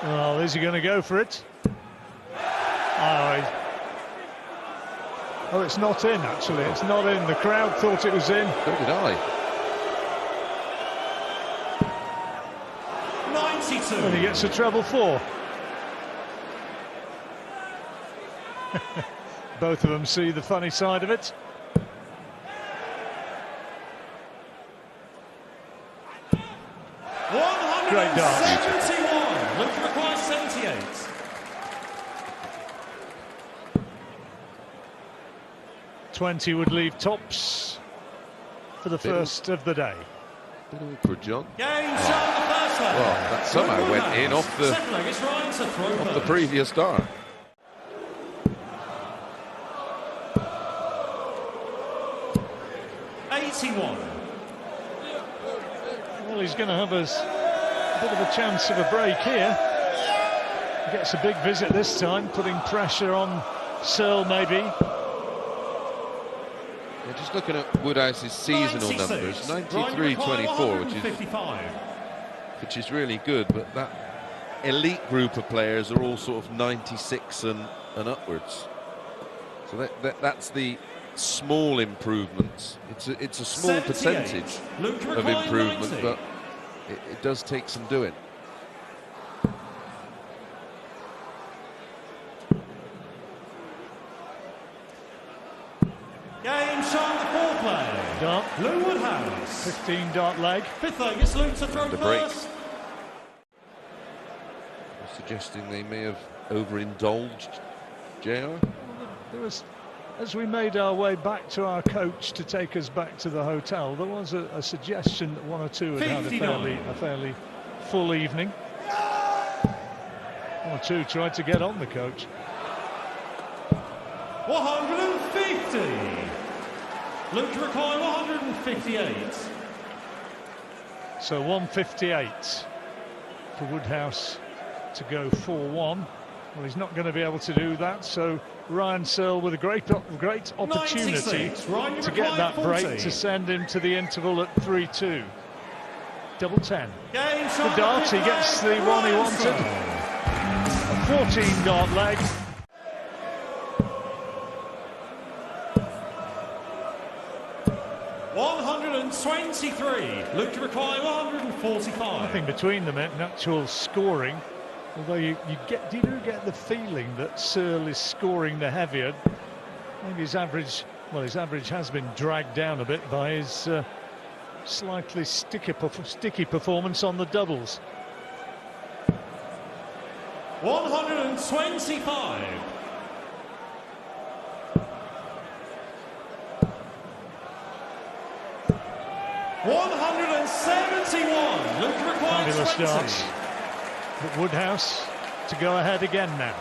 Well, is he going to go for it? Oh, it's not in, actually. It's not in. The crowd thought it was in. So did I. 92. And he gets a treble 4. Both of them see the funny side of it. Great dart. 71. Luke requires 78. .20 would leave tops for the first of the day. Bit awkward, John. Game shot the first leg. Well, that somehow went in off the Second leg is Ryan to throw off the first. previous dart. Well, he's going to have a bit of a chance of a break here. He gets a big visit this time, putting pressure on Searle maybe. Yeah, just looking at Woodhouse's seasonal 96. numbers, 93-24, which is really good, but that elite group of players are all sort of 96 and upwards. So that's the small improvements. It's a small 78. percentage of improvement, 90. but it does take some doing. Game shot the fourth leg. Dart. Lou Woodhouse. 15 dart leg. Fifth leg is Luke to throw The break. first. Suggesting they may have overindulged, JR. There was, as we made our way back to our coach to take us back to the hotel, there was a suggestion that one or two had had a 59. fairly full evening. One or two tried to get on the coach. 150. Luke to require 158. So 158 for Woodhouse to go 4-1. Well, he's not going to be able to do that, so Ryan Searle with a great opportunity 96. Ryan to get that break 40. to send him to the interval at 3-2. Double 10. Game The shot dart, he gets the one he wanted. A 14 dart leg. $123. Luke to require 145. Nothing between them in actual scoring. Although you do get the feeling that Searle is scoring the heavier. Maybe his average has been dragged down a bit by his slightly sticky performance on the doubles. 125. $171. Luke requires Fabulous 20. darts. But Woodhouse to go ahead again now.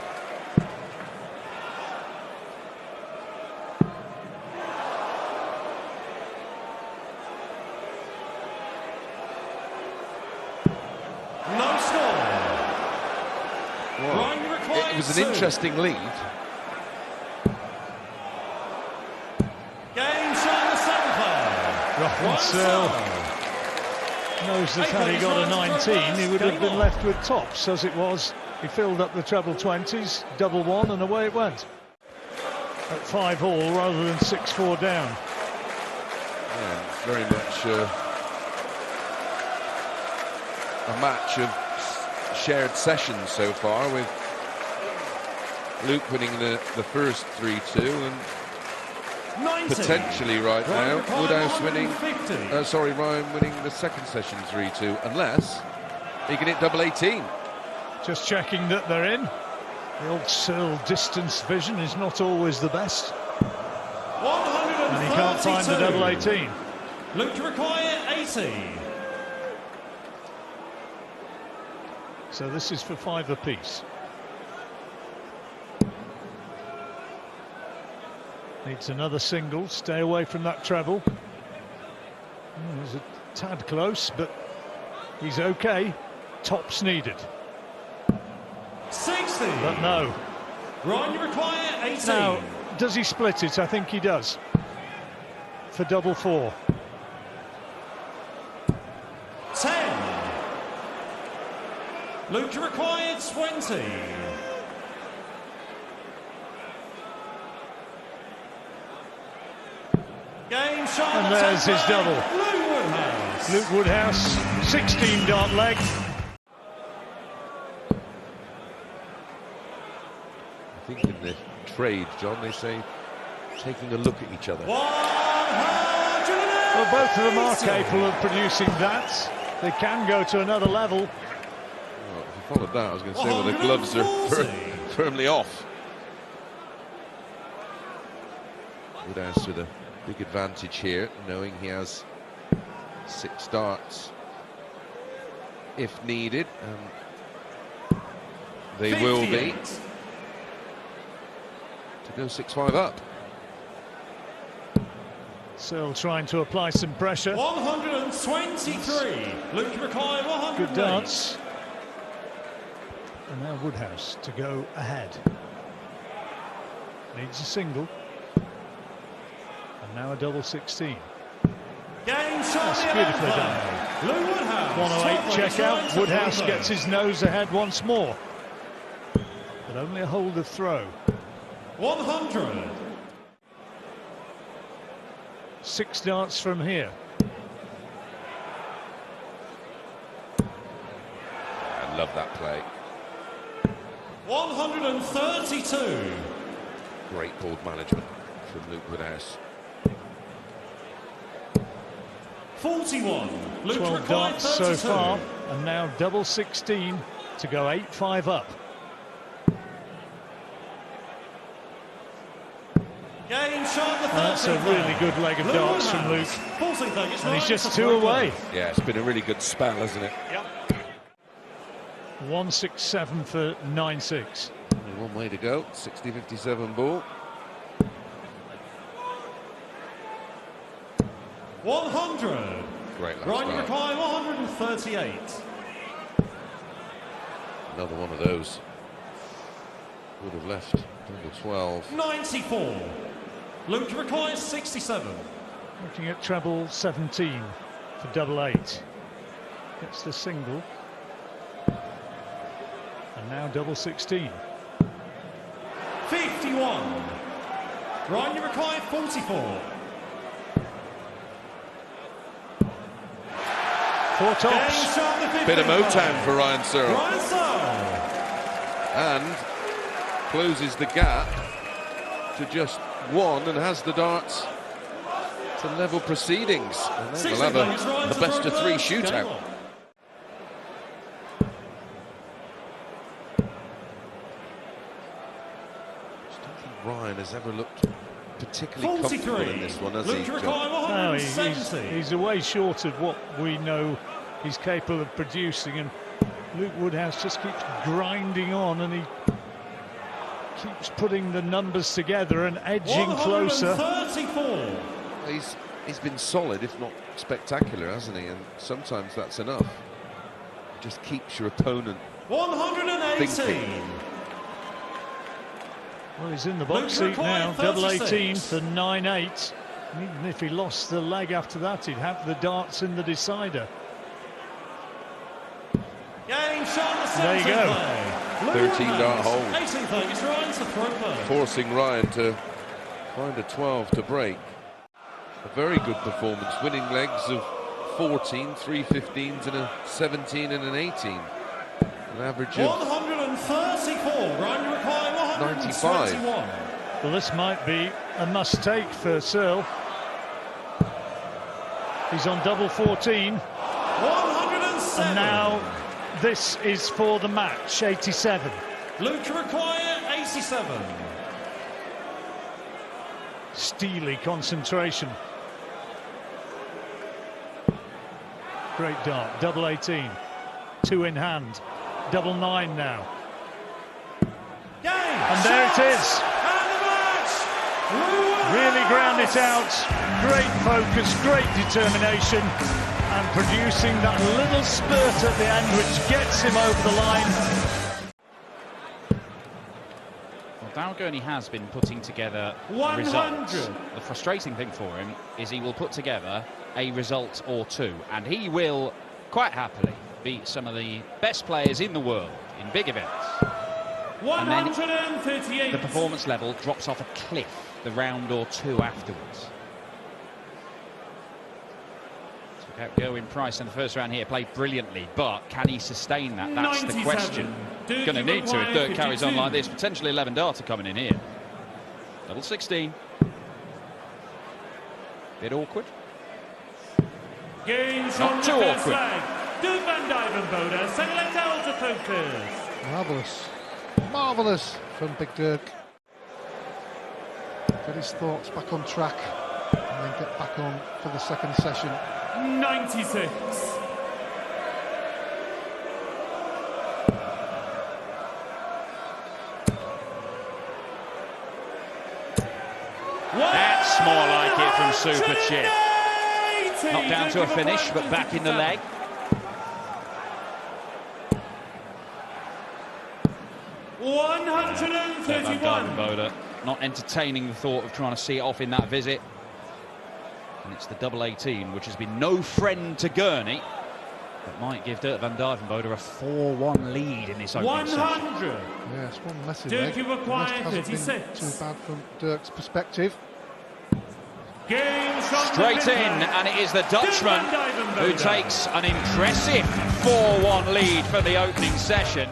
No score. Well, Ryan requires it was an 2. interesting lead. Game shot the seventh leg. Ryan Searle knows that had he got a 19, he would have been left with tops. As it was, he filled up the treble 20s, double one, and away it went. At 5-all rather than 6-4 down. Yeah, very much a match of shared sessions so far, with Luke winning the first 3-2 and 90. potentially right now Ryan Woodhouse winning, 150. Ryan winning the second session 3-2, unless he can hit double 18. Just checking that they're in. The old Searle distance vision is not always the best. 132. And he can't find the double 18. Luke to require 80. So this is for 5 apiece. Needs another single, stay away from that treble. He's a tad close, but he's okay. Tops needed. 60. But no. Ryan, you require 18. Now, does he split it? I think he does. For double 4. 10. Luke, you required 20. Game shot. And there's his double. Luke Woodhouse. Luke Woodhouse, 16-dart leg. I think in the trade, John, they say taking a look at each other. Well, both of them are capable of producing that. They can go to another level. Well, if you followed that, I was going to say, well, the gloves are firmly off. Woodhouse with a big advantage here, knowing he has 6 darts if needed, and they will be, to go 6-5 up. Searle trying to apply some pressure. 123. Luke required 100. Good darts. And now Woodhouse to go ahead. Needs a single. And now a double 16. Game shot. That's beautifully done. Luke Woodhouse. 108 check out. Woodhouse gets his nose ahead once more. But only a hold of throw. 100. 6 darts from here. I love that play. 132. Great board management from Luke Woodhouse. 41. Luke 12 required darts 32. so far, and now double 16 to go 8-5 up. Game shot. The That's a really good leg of darts from Luke. And he's just 2 away. Yeah, it's been a really good spell, hasn't it? Yep. 167 for 9-6. Only one way to go. 60-57 ball. 100. Great last Ryan start. required 138. Another one of those would have left number 12. 94. Luke requires 67. Looking at treble 17 for double 8. Gets the single. And now double 16. 51. Ryan required 44. 4 tops. Bit of Motown for Ryan Searle. Ryan Searle. And closes the gap to just 1 and has the darts to level proceedings. And then we'll have a best of 3 shootout. I don't think Ryan has ever looked particularly comfortable in this one, has he, John? No, he's away short of what we know he's capable of producing, and Luke Woodhouse just keeps grinding on, and he keeps putting the numbers together and edging closer. 134. He's been solid, if not spectacular, hasn't he? And sometimes that's enough. It just keeps your opponent 118. thinking. Well, he's in the box seat now, double 18 for 9-8. Even if he lost the leg after that, he'd have the darts in the decider. Game shot. There you go. 13-dart hold. 18th is Ryan's the throw play. Forcing Ryan to find a 12 to break. A very good performance, winning legs of 14, 3 15s and a 17 and an 18. An average of 134. Ryan required 121. Well, this might be a must-take for Searle. He's on double 14. 107. And now this is for the match, 87. Luke required 87. Steely concentration. Great dart, double 18. 2 in hand. Double 9 now. Game. And there it is. And the match. Really ground it out. Great focus, great determination, and producing that little spurt at the end which gets him over the line. Well, Darryl Gurney has been putting together 100. results. The frustrating thing for him is he will put together a result or two, and he will quite happily beat some of the best players in the world in big events. And then 138. the performance level drops off a cliff the round or two afterwards. Took out Gerwyn Price in the first round here, played brilliantly, but can he sustain that? That's the question. Going to need to if Dirk carries on like this. Potentially 11 darter coming in here. Double 16. Bit awkward. Not too awkward. Dirk van Dijvenbode, select out to focus. Marvellous. Marvellous from Big Dirk. Get his thoughts back on track and then get back on for the second session. 96. That's more like it from Super Chip. Not down to a finish, but back in the leg. Van 131. Dijvenbode not entertaining the thought of trying to see it off in that visit. And it's the double 18, which has been no friend to Gurney. That might give Dirk van Dijvenbode a 4-1 lead in this opening session. 100. Yes, one massive Dirk, leg. you require The rest hasn't 36. been too bad from Dirk's perspective. Game shot Straight in, and it is the Dutchman who takes an impressive 4-1 lead for the opening session.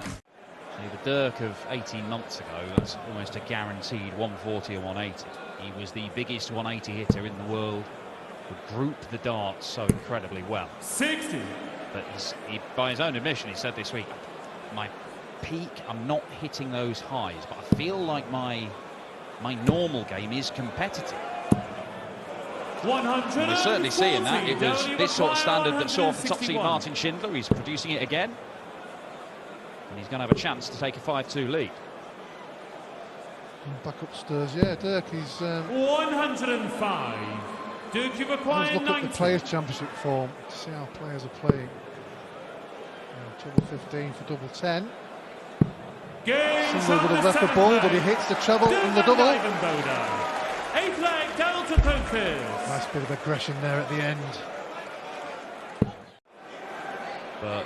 The Dirk of 18 months ago, that's almost a guaranteed 140 or 180. He was the biggest 180 hitter in the world, would group the darts so incredibly well. 60. But by his own admission, he said this week, my peak, I'm not hitting those highs, but I feel like my normal game is competitive. 100. And we're certainly seeing that. It was this sort of standard that saw for top seed 161. Martin Schindler. He's producing it again. And he's going to have a chance to take a 5-2 lead. And back upstairs, yeah, Dirk, he's 105. Dirk, you require let's look 90. at the Players' Championship form to see how players are playing. Double 15 for double 10. Game Single would have left the ball, but he hits the treble and the double. Eighth leg, down to focus. Nice bit of aggression there at the end. But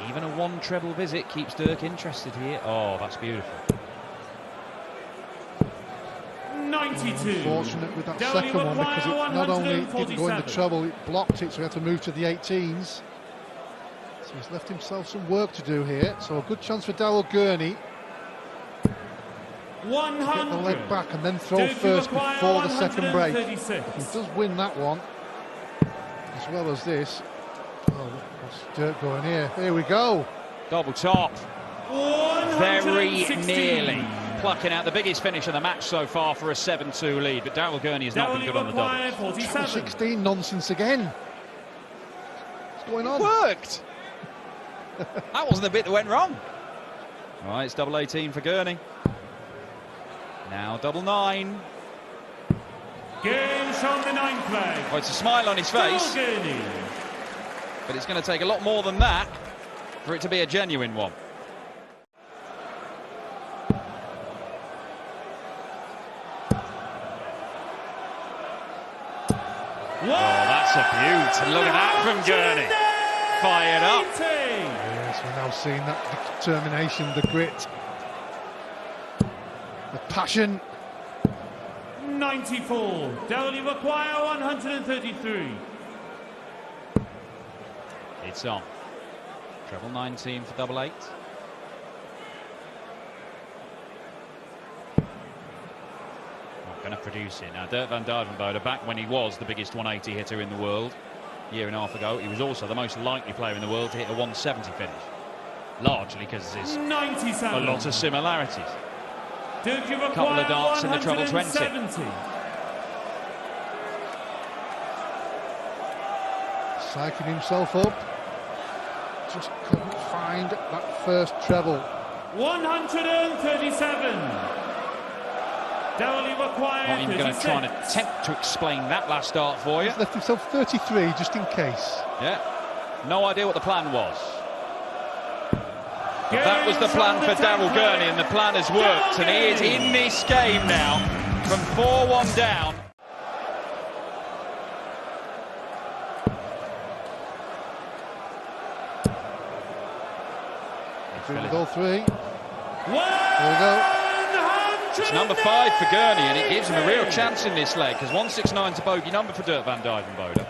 even a one treble visit keeps Dirk interested here. Oh, that's beautiful. 92. Unfortunate with that second one because it not only didn't go in the treble, it blocked it, so he had to move to the 18s. So he's left himself some work to do here. So a good chance for Daryl Gurney. 100. Get the leg back and then throw first before the second break. If he does win that one, as well as this. Oh, what's Dirk going here? Here we go. Double top. Very 116. nearly plucking out the biggest finish of the match so far for a 7-2 lead. But Daryl Gurney has not been good on the doubles. 47. 16 nonsense again. What's going on? Worked. That wasn't the bit that went wrong. All right, it's double 18 for Gurney. Now double 9. Game shown the ninth leg. Oh, it's a smile on his face, Gurney. but it's going to take a lot more than that for it to be a genuine one. Oh, that's a beaut. And look at that from Gurney. Fired up. Yes, we're now seeing that determination, the grit, the passion. 94. Dowley require 133. It's on. Treble 19 for double 8. Not going to produce it. Now, Dirk van Dijvenbode, back when he was the biggest 180 hitter in the world a year and a half ago, he was also the most likely player in the world to hit a 170 finish. Largely because there's 97. a lot of similarities. Dirk, you require Couple of darts in the treble 20. 170. Psyching himself up. Just couldn't find that first treble. 137. Dowley require Not even going to 36. try and attempt to explain that last dart for you. He's left himself 33 just in case. Yeah, no idea what the plan was. But that was the plan for Daryl Gurney, and the plan has worked, and he is in this game now from 4-1 down. With all three. There we go. It's number 5 for Gurney, and it gives him a real chance in this leg, because 169's a bogey number for Dirk van Dijvenbode.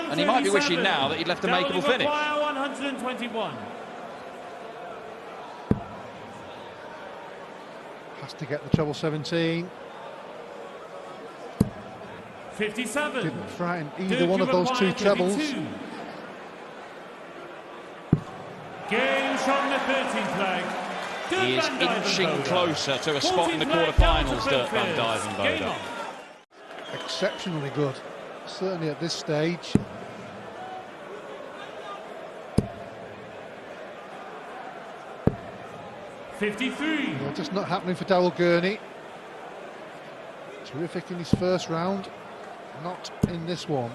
And he might be wishing now that he'd left a makeable finish. 121. Has to get the treble 17. 57. Didn't frighten either one of those two trebles. Game from the 13th leg. He is inching closer to a spot in the quarterfinals, Dirk van Dijvenbode. Exceptionally good, certainly at this stage. $53. Just not happening for Daryl Gurney. Terrific in his first round, not in this one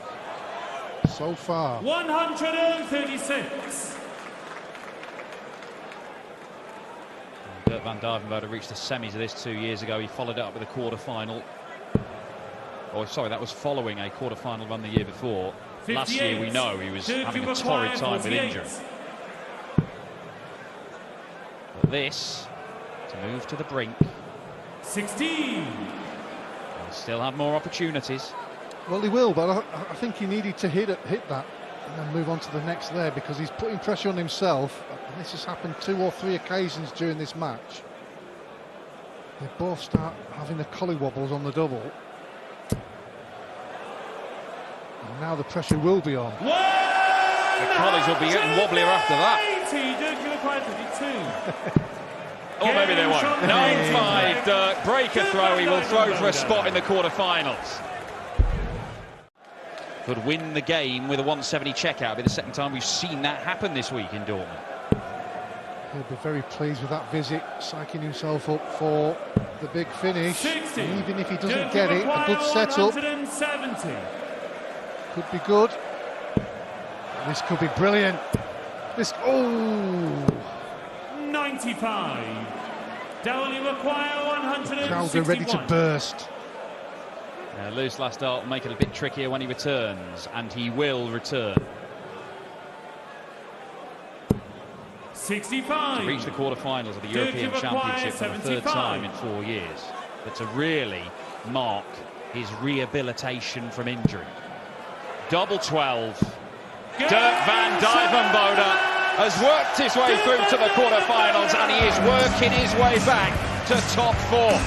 so far. 136. Dirk van Dijvenbode reached the semis of this 2 years ago. He followed it up with a quarter-final. Oh, sorry, that was following a quarter-final run the year before. Last year, we know he was having a torrid time with injury. But this, to move to the brink. 16. He'll still have more opportunities. Well, he will, but I think he needed to hit that and then move on to the next there, because he's putting pressure on himself. And this has happened 2 or 3 occasions during this match. They both start having the collywobbles on the double. And now the pressure will be on. The collies will be getting wobblier after that. Or maybe they won't. 9-5, Dirk. Break a throw. He will throw for a spot in the quarterfinals. Could win the game with a 170 checkout. It'll be the second time we've seen that happen this week in Dortmund. He'll be very pleased with that visit, psyching himself up for the big finish. 60. Even if he doesn't get it, a good setup. 170. Could be good. This could be brilliant. This, oh! 95. Dowley require 161. Crowds are ready to burst. Loose last start will make it a bit trickier when he returns, and he will return. 65. To reach the quarterfinals of the European Championship for the 3rd time in 4 years. But to really mark his rehabilitation from injury. Double 12. Dirk van Dijvenbode has worked his way through to the quarterfinals, and he is working his way back to top 4.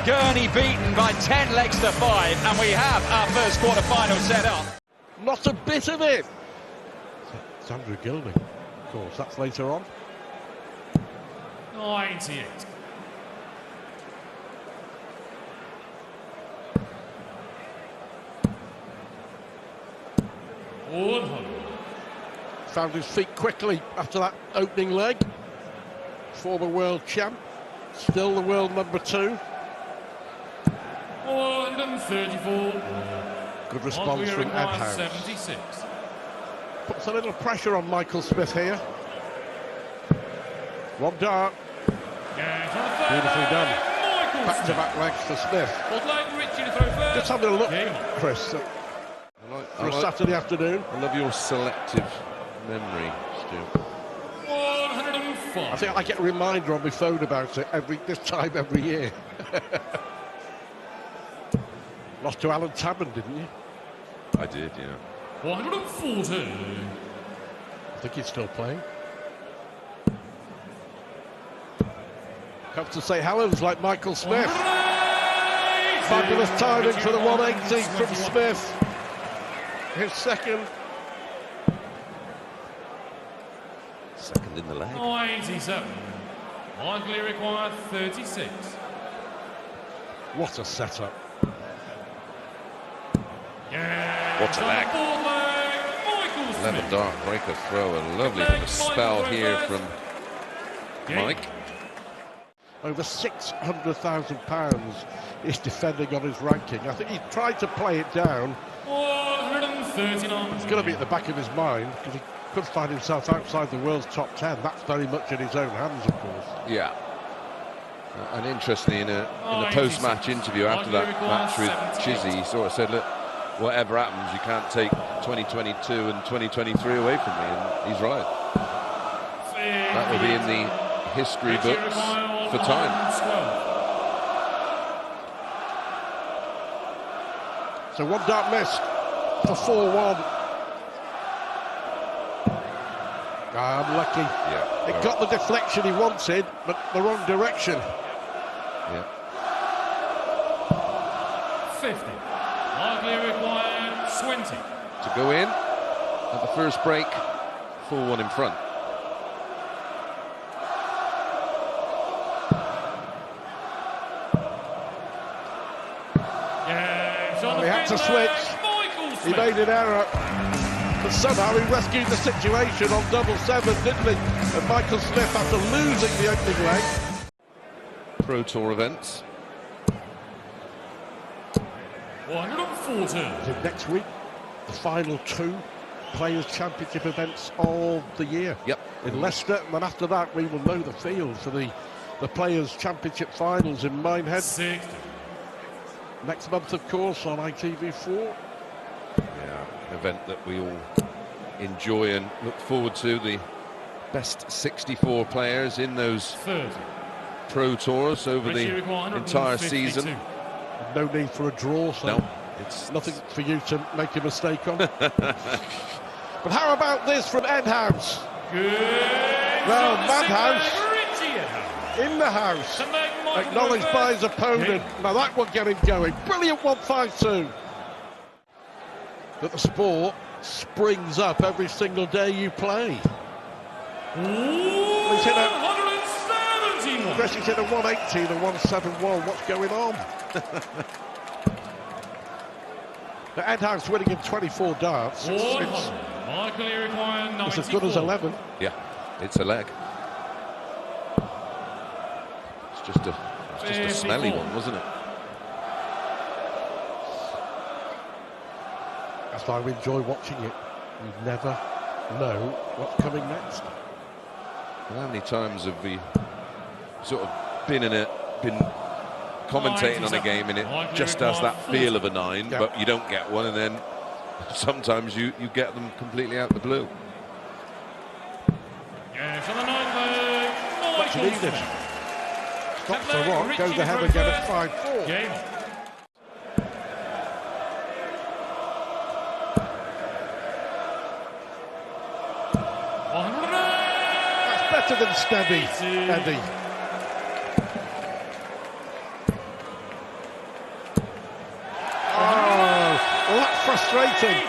Gurney beaten by 10 legs to 5, and we have our first quarterfinal set up. Not a bit of it. It's Andrew Gilding, of course. That's later on. 98. Found his feet quickly after that opening leg. Former world champ, still the world number 2. 134. Good response from Ed House. 76. Puts a little pressure on Michael Smith here. One dart. Beautifully done. Back-to-back legs for Smith. Just having a look, Chris, for a Saturday afternoon. I love your selective memory, Stu. 105. I think I get a reminder on my phone about it this time every year. Lost to Alan Tabman, didn't you? I did, yeah. 140. I think he's still playing. Comes to say hellos like Michael Smith. Fabulous timing for the 180 from Smith. His second. Second in the leg. 97. Likely require 36. What a setup. What a leg. 11 dart breaker throw, and lovely bit of spell here from Mike. Over £600,000 is defending on his ranking. I think he tried to play it down. 139. It's going to be at the back of his mind, because he could find himself outside the world's top 10. That's very much in his own hands, of course. Yeah. And interestingly, in a post-match interview after that match with Chizzy, he sort of said, look, whatever happens, you can't take 2022 and 2023 away from me, and he's right. That will be in the history books for time. So one dart missed for 4-1. Unlucky. Yeah, it got the deflection he wanted, but the wrong direction. Yeah. 50. Likely required 20. To go in at the first break, 4-1 in front. Yeah, he had to switch. He made an error, but somehow he rescued the situation on double seven, didn't he? And Michael Smith, after losing the opening leg. Pro Tour events. 114. Is it next week? The final two Players' Championship events of the year. Yep. In Leicester, and then after that we will know the field for the Players' Championship finals in Minehead. 60. Next month, of course, on ITV4. Yeah, an event that we all enjoy and look forward to. The best 64 players in those 30. Pro Tours over the entire season. No need for a draw, so no, it's nothing for you to make a mistake on. But how about this from Edhouse? Good. Well, Madhouse in the house, acknowledged by his opponent. Now that will get him going. Brilliant 1-5-2. But the sport springs up every single day you play. He's hit a 171. Gressy's hit a 180 and a 171. What's going on? The Edhouse winning in 24 darts. It's as good as 11. Yeah, it's a leg. It's just a smelly one, wasn't it? That's why we enjoy watching it. You never know what's coming next. Well, how many times have we sort of been commentating on a game and it just has that feel of a 9, but you don't get one, and then sometimes you get them completely out of the blue. Yeah, for the 9th leg, Much needed. Stops the rock, goes ahead again at 5-4. Game. That's better than steady, Eddie. Well, that's frustrating.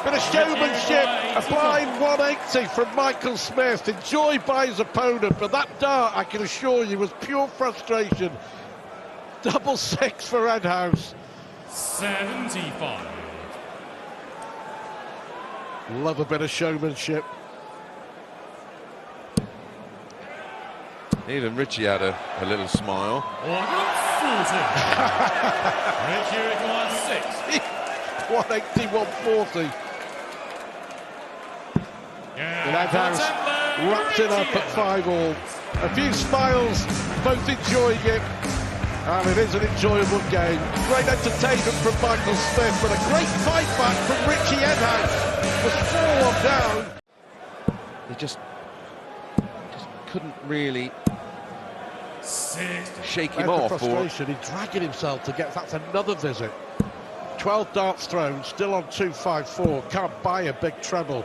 Bit of showmanship, a blind 180 from Michael Smith, enjoyed by his opponent, but that dart, I can assure you, was pure frustration. Double 6 for Edhouse. 75. Love a bit of showmanship. Even Richie had a little smile. 140. Richie requires 6. 180, 140. And Edhouse wraps it up at 5-all. A few smiles, both enjoying it. And it is an enjoyable game. Great entertainment from Michael Smith, but a great fight back from Richie Edhouse. Was 4-1 down. He just couldn't really shake him off. Frustration, he's dragging himself to get. That's another visit. 12 darts thrown, still on 2-5-4. Can't buy a big treble.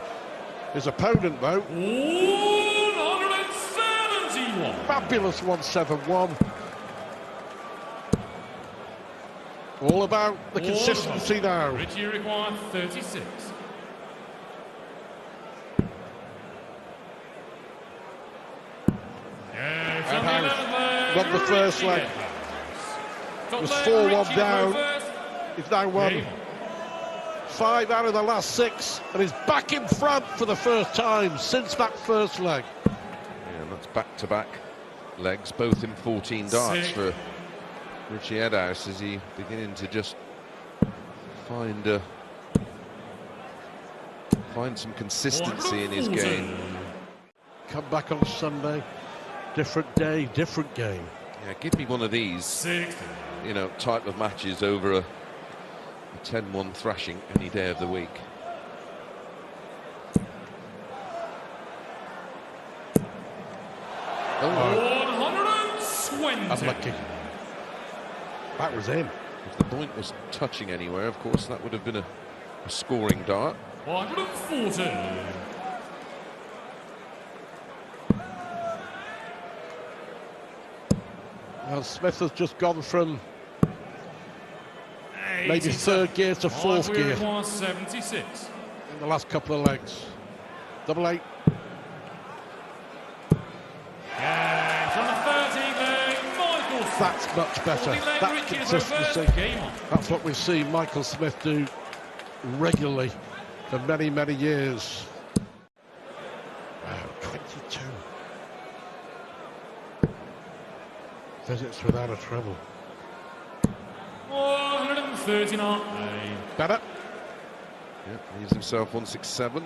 His opponent, though, 171. fabulous 171. All about the consistency now. Richie requires 36. Won the first leg. It was 4-1 down. He's now won 5 out of the last 6, and he's back in front for the first time since that first leg. Yeah, that's back-to-back legs, both in 14 darts for Richie Edhouse. Is he beginning to just find some consistency in his game? Come back on Sunday, different day, different game. Yeah, give me one of these, you know, type of matches over a 10-1 thrashing any day of the week. 120. Unlucky. That was him. If the point was touching anywhere, of course, that would have been a scoring dart. 140. Well, Smith has just gone from maybe third gear to fourth gear 76. in the last couple of legs. Double 8. And from the 13th leg, Michael Smith. That's much better. 14 leg, That Richie consistency. reverse, game on. That's what we've seen Michael Smith do regularly for many, many years. Wow, 22 visits without a treble. 139. Better. Yep, leaves himself 167.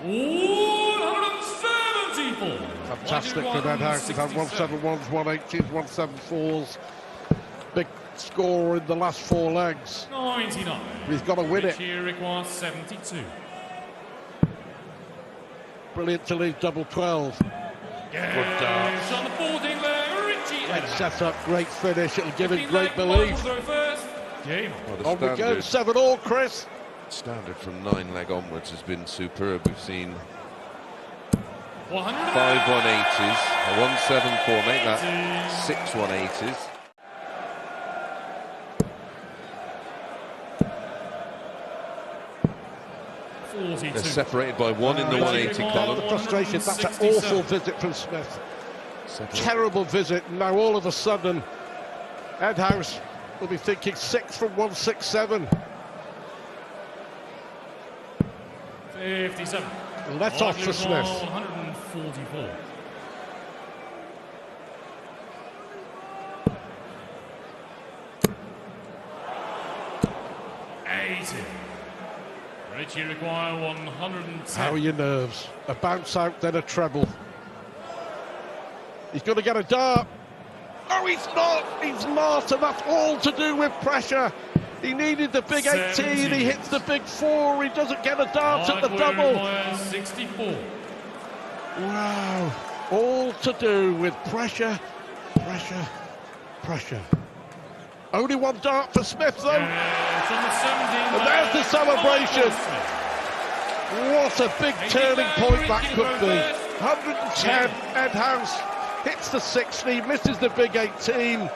174. Fantastic from Ed House. He's had 171s, 180s, 174s. Big score in the last 4 legs. 99. He's got to win it. Here requires 72. Brilliant to leave double 12. Good darts. On the 14th leg, Richie. Great setup, great finish. It'll give him 15 great leg, belief. Michael go first. Game on. Well, the On we go, 7-all, Chris. standard from 9 leg onwards has been superb. We've seen 100. 5 180s, a 174, make that 6 180s. They're separated by 1 in the 180 column. The frustration, that's an awful visit from Smith. Terrible visit. Now all of a sudden, Ed House will be thinking 6 from 167. 57. Let off for Smith. 144. Richie require 110. How are your nerves? A bounce out, then a treble. He's going to get a dart. No, he's not. He's not, and that's all to do with pressure. He needed the big 18. He hits the big 4. He doesn't get a dart at the double. 64. Wow. All to do with pressure, pressure, pressure. Only 1 dart for Smith, though. And there's the celebration. What a big turning point that could be. 110, Ed House hits the 60, misses the big 18.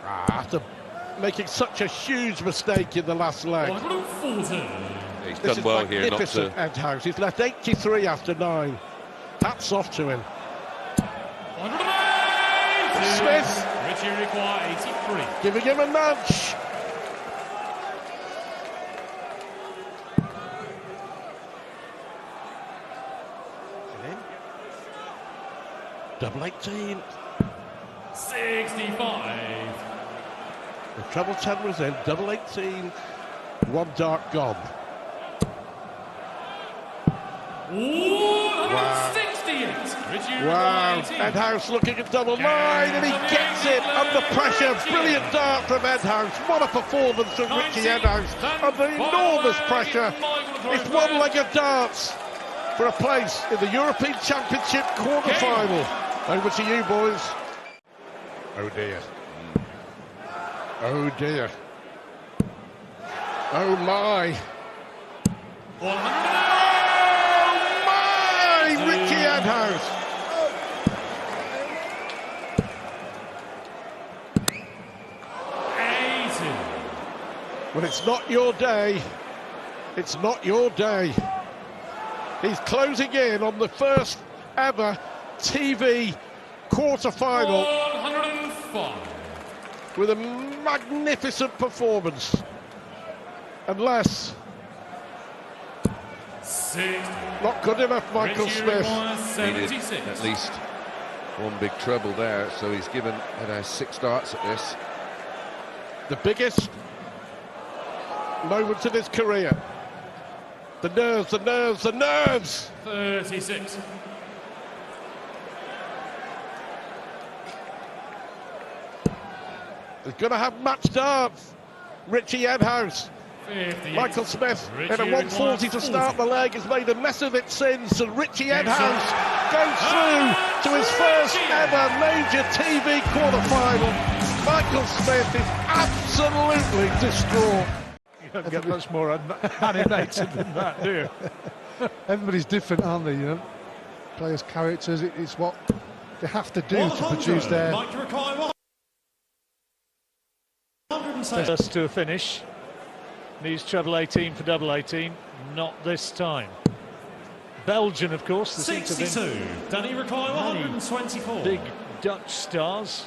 After making such a huge mistake in the last leg. He's This done is well here not magnificent, to... Ed House. He's left 83 after 9. Hats off to him. Smith. Richie require 83. Giving him a nudge. Double 18. 65. The treble 10 was in. Double 18. 1 dart gone. 168. Richie Wow. require 18. Ed House looking at double 9 and he gets it under pressure. Brilliant dart from Ed House. What a performance from Richie Ed House under enormous pressure. It's 1-legged darts for a place in the European Championship quarter-final. Over to you, boys. Oh dear. Oh dear. Oh my. 100. Richie Ed House. When it's not your day, it's not your day. He's closing in on the first ever TV quarter-final 105. with a magnificent performance. Unless... 60. Not good enough, Michael Richie Smith. requires Needed 76. at least 1 big treble there, so he's given Ed House 6 darts at this. The biggest moments of his career. The nerves, the nerves, the nerves! 36. He's going to have match darts. Richie Ed House. Michael Smith in a 140 to start the leg has made a mess of it since, and Richie Edhouse goes through to his first ever major TV quarter-final. Michael Smith is absolutely distraught. You don't get much more animated than that, do you? Everybody's different, aren't they? You know, players' characters. It's what they have to do to produce their best to a finish. Needs treble 18 for double 18. Not this time. Belgian, of course. 62. Danny require 124. Big Dutch stars.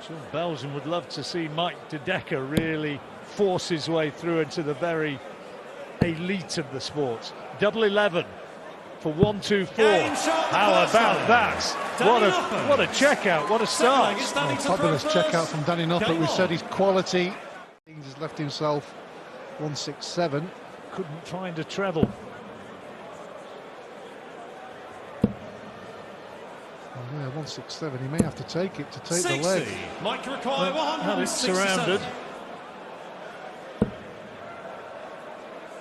Sure, Belgium would love to see Mike de Decker really force his way through into the very elite of the sport. Double 11 for 124. How about that? What a checkout! What a start! Oh, fabulous checkout from Danny Noppert. We said his quality. He's just left himself 167. Couldn't find a treble. Oh, yeah, 167. He may have to take it to take 60. the leg. Mike require 167. Surrounded.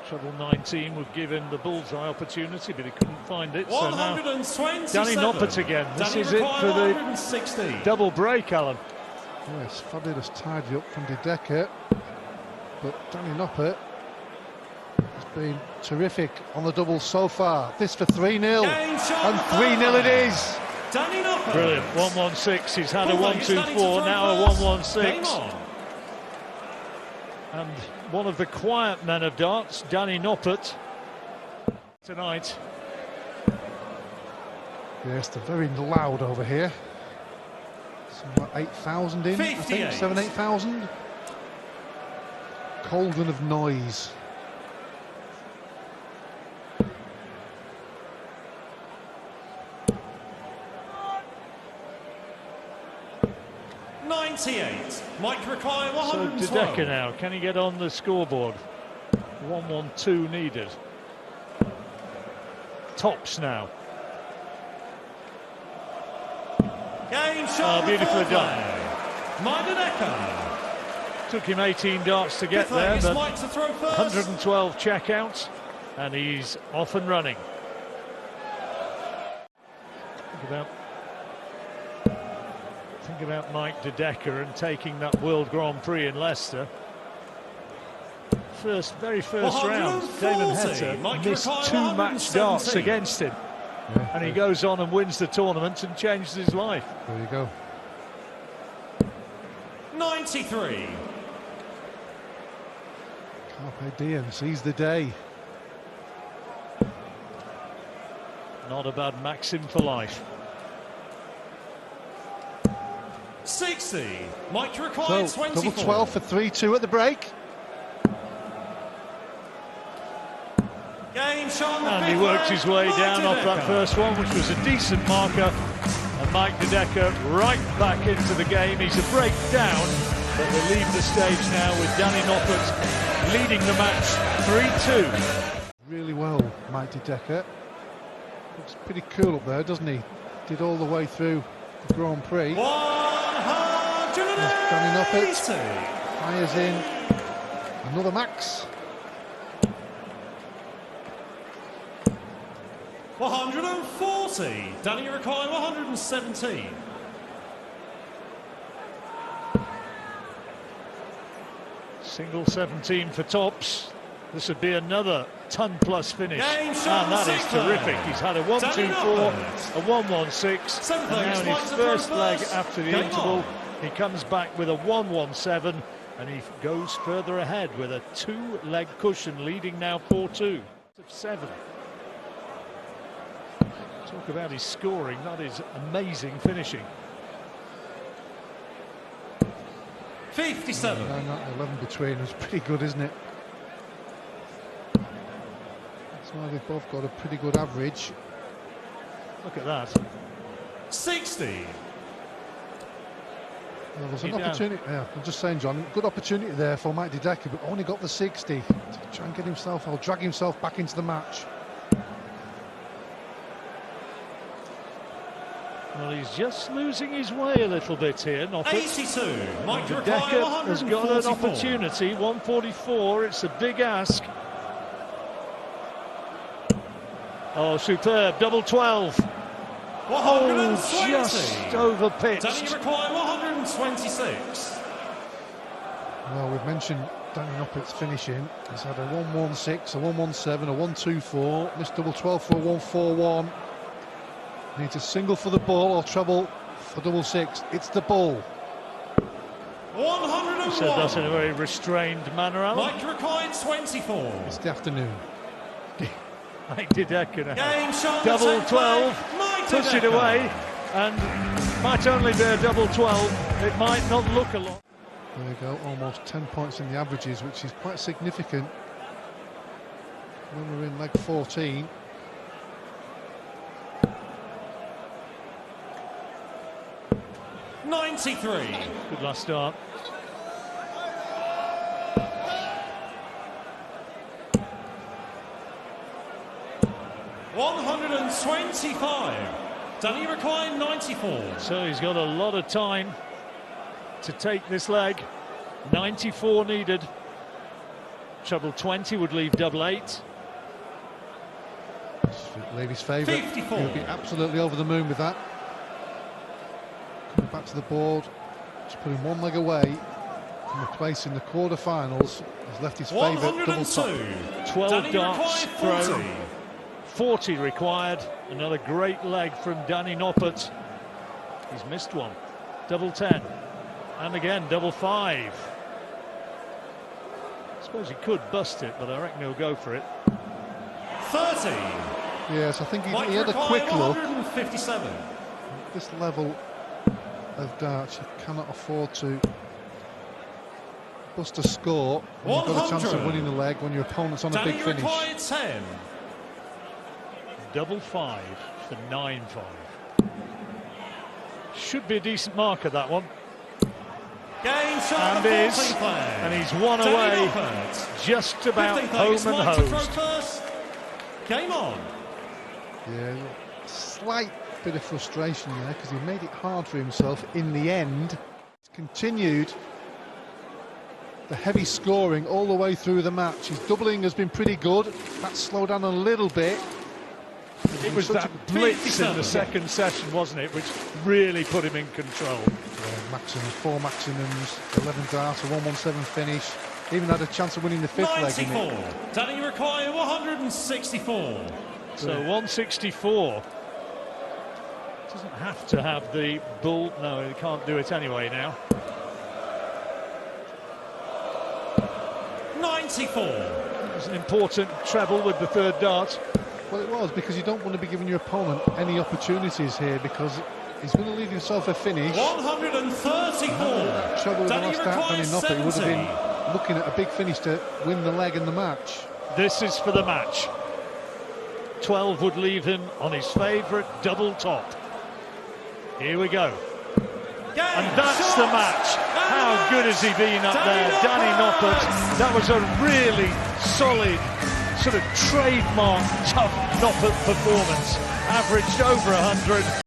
Treble 19 would give him the bullseye opportunity, but he couldn't find it. So now Danny Noppert again. This is it for the double break, Alan. Yes, fabulous tidy up from de Decker. But Danny Noppert has been terrific on the double so far. This for 3-0. And 3-0 it is. Danny Noppert. Brilliant. 116. He's had a 124, now a 116. And one of the quiet men of darts, Danny Noppert, tonight. Yes, they're very loud over here. Somewhat 8,000 in, 58. I think, 7,000-8,000. Cauldron of noise. Mike require 112. So de Decker now, can he get on the scoreboard? 112 needed. Tops now. Game shot. Beautifully done. Mike de Decker. Took him 18 darts to get there, but 112 checkouts, and he's off and running. Think about Mike de Decker and taking that World Grand Prix in Leicester. Very first round, Damon Heta missed 2 match darts against him. Yeah, and he goes on and wins the tournament and changes his life. There you go. 93. Carpe diem, seize the day. Not a bad maxim for life. 60. Mike required So, 24. double 12 for 3-2 at the break. Game shot. And he worked his way down off that first one, which was a decent marker. And Mike de Decker right back into the game. He's a break down, but they leave the stage now with Danny Noppert leading the match 3-2. Really well, Mike de Decker. Looks pretty cool up there, doesn't he? Did all the way through the Grand Prix. 180. Danny Noppert fires in another max. 140. Danny required 117. Single 17 for tops. This would be another ton-plus finish. And that is terrific. He's had a 124, a 116, and now in his first leg after the interval, he comes back with a 117, and he goes further ahead with a 2-leg cushion, leading now 4-2. 7. Talk about his scoring, that is amazing finishing. 57. That 11 between was pretty good, isn't it? That's why they've both got a pretty good average. Look at that. 60. Well, there's an opportunity. Yeah, I'm just saying, John, good opportunity there for Mike de Decker, but only got the 60 to try and get himself, or drag himself back into the match. Well, he's just losing his way a little bit here, Noppert. 82. Might De require Decker has got an 144. opportunity. 144. It's a big ask. Oh, superb. Double 12. 120. Just over pitched. Does he require 126? Well, we've mentioned Danny Noppert's finishing. He's had a 116, a 117, a 124. Missed double 12 for a 141. Needs a single for the ball or treble for double 6. It's the ball. 101. Said that in a very restrained manner, Alan. Mike required 24. It's the afternoon. Mike De Decker now. Game shot. Double 12. Mike Push it De Decker. away. And might only be a double 12. It might not look a lot. There we go, almost 10 points in the averages, which is quite significant when we're in leg 14. Good last start. $125. Danny required 94. So he's got a lot of time to take this leg. 94 needed. Treble 20 would leave double 8. Lady's favourite. 54. He'll be absolutely over the moon with that. Coming back to the board, just putting one leg away from a place in the quarter-finals. He's left his favourite double top. 12 Danny darts required 40. thrown. 40 required. Another great leg from Danny Noppert. He's missed one. Double 10. And again, double 5. I suppose he could bust it, but I reckon he'll go for it. 30. Yes, I think he Mike had a quick required look. 157. At this level of darts, you cannot afford to bust a score when you've got a chance of 100. winning the leg when your opponent's on a Danny big finish. required 10. Double 5 for 9-5. Should be a decent marker, that one. Game shot. And the is. 14th player. And he's one Danny away. Noppert. Just about 15th home place, and Mike to throw hosed. first. Game on. Yeah, slight bit of frustration there because he made it hard for himself in the end. He's continued the heavy scoring all the way through the match. His doubling has been pretty good. That's slowed down a little bit. It was that blitz in the second session, wasn't it, which really put him in control. Maximum, 4 maximums, 11 darts, a 117 finish. Even had a chance of winning the 5th leg in 94. it. Danny required 164. So 164. Doesn't have to have the bull. No, he can't do it anyway now. 94. It was an important treble with the 3rd dart. Well, it was, because you don't want to be giving your opponent any opportunities here, because he's going to leave himself a finish. 134. Trouble with the Danny last out, Danny requires Noppert, he would have 70. been looking at a big finish to win the leg and the match. This is for the match. 12 would leave him on his favourite double top. Here we go. And that's the match. How good has he been up there, Danny Noppert? That was a really solid, sort of trademark tough Noppert performance. Averaged over 100.